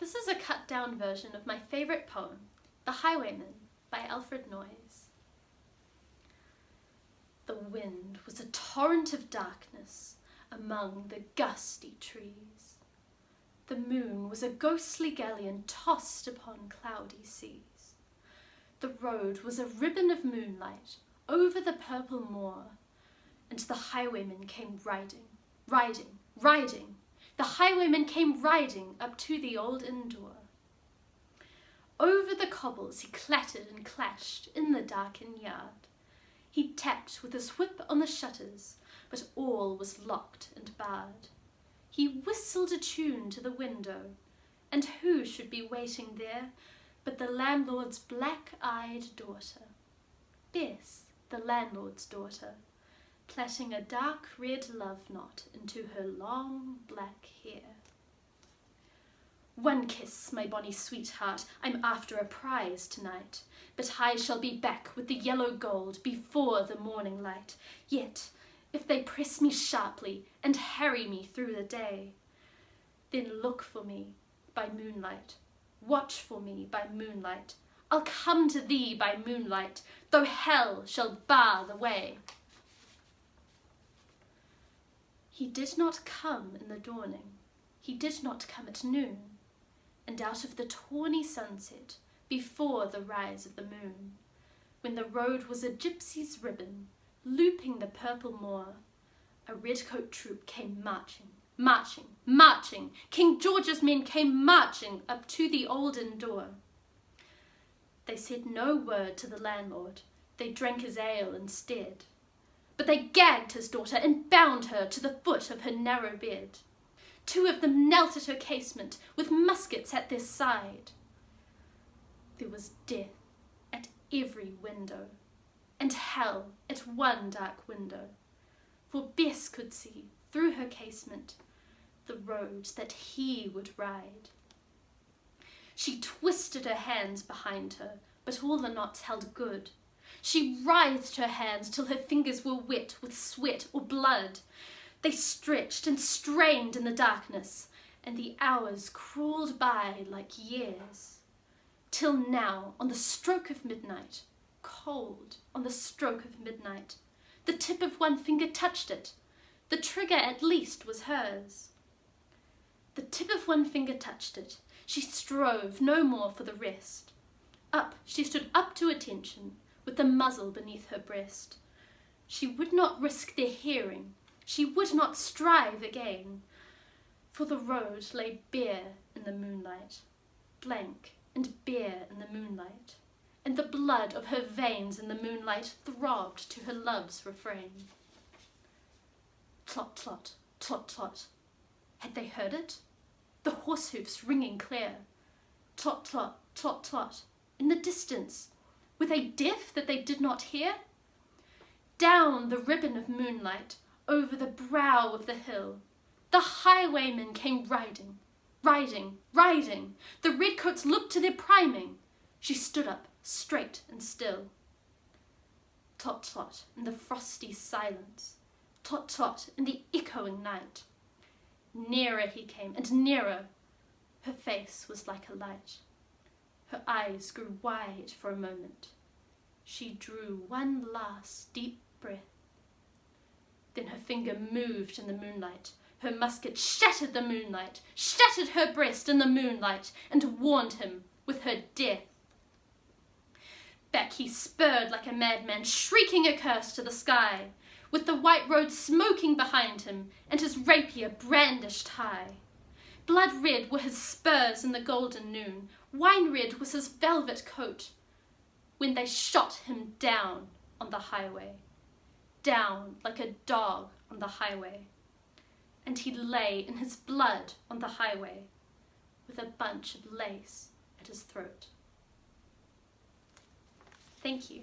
This is a cut-down version of my favourite poem, The Highwayman by Alfred Noyes. The wind was a torrent of darkness among the gusty trees. The moon was a ghostly galleon tossed upon cloudy seas. The road was a ribbon of moonlight over the purple moor, and the highwayman came riding, riding, riding. The highwayman came riding up to the old inn door. Over the cobbles he clattered and clashed in the darkened yard. He tapped with his whip on the shutters, but all was locked and barred. He whistled a tune to the window, and who should be waiting there but the landlord's black-eyed daughter, Bess, the landlord's daughter, plaiting a dark red love knot into her long black hair. One kiss, my bonny sweetheart, I'm after a prize tonight, but I shall be back with the yellow gold before the morning light. Yet, if they press me sharply and harry me through the day, then look for me by moonlight, watch for me by moonlight. I'll come to thee by moonlight, though hell shall bar the way. He did not come in the dawning, he did not come at noon, and out of the tawny sunset, before the rise of the moon, when the road was a gypsy's ribbon, looping the purple moor, a redcoat troop came marching, marching, marching. King George's men came marching up to the old inn door. They said no word to the landlord, they drank his ale instead. But they gagged his daughter and bound her to the foot of her narrow bed. Two of them knelt at her casement with muskets at their side. There was death at every window, and hell at one dark window, for Bess could see through her casement the road that he would ride. She twisted her hands behind her, but all the knots held good. She writhed her hands till her fingers were wet with sweat or blood. They stretched and strained in the darkness, and the hours crawled by like years, till now, on the stroke of midnight, cold on the stroke of midnight, the tip of one finger touched it. The trigger at least was hers. The tip of one finger touched it. She strove no more for the rest. Up, she stood up to attention, with the muzzle beneath her breast. She would not risk their hearing, she would not strive again, for the road lay bare in the moonlight, blank and bare in the moonlight, and the blood of her veins in the moonlight throbbed to her love's refrain. Tlot, tlot, tlot, tlot. Had they heard it? The horse hoofs ringing clear. Tlot, tlot, tlot, tlot. In the distance, were they deaf that they did not hear? Down the ribbon of moonlight, over the brow of the hill, the highwaymen came riding, riding, riding. The redcoats looked to their priming. She stood up, straight and still. Tot, tot, in the frosty silence. Tot, tot, in the echoing night. Nearer he came, and nearer. Her face was like a light. Her eyes grew wide for a moment. She drew one last deep breath. Then her finger moved in the moonlight. Her musket shattered the moonlight, shattered her breast in the moonlight, and warned him with her death. Back he spurred like a madman, shrieking a curse to the sky, with the white road smoking behind him, and his rapier brandished high. Blood red were his spurs in the golden noon, wine red was his velvet coat, when they shot him down on the highway, down like a dog on the highway, and he lay in his blood on the highway, with a bunch of lace at his throat. Thank you.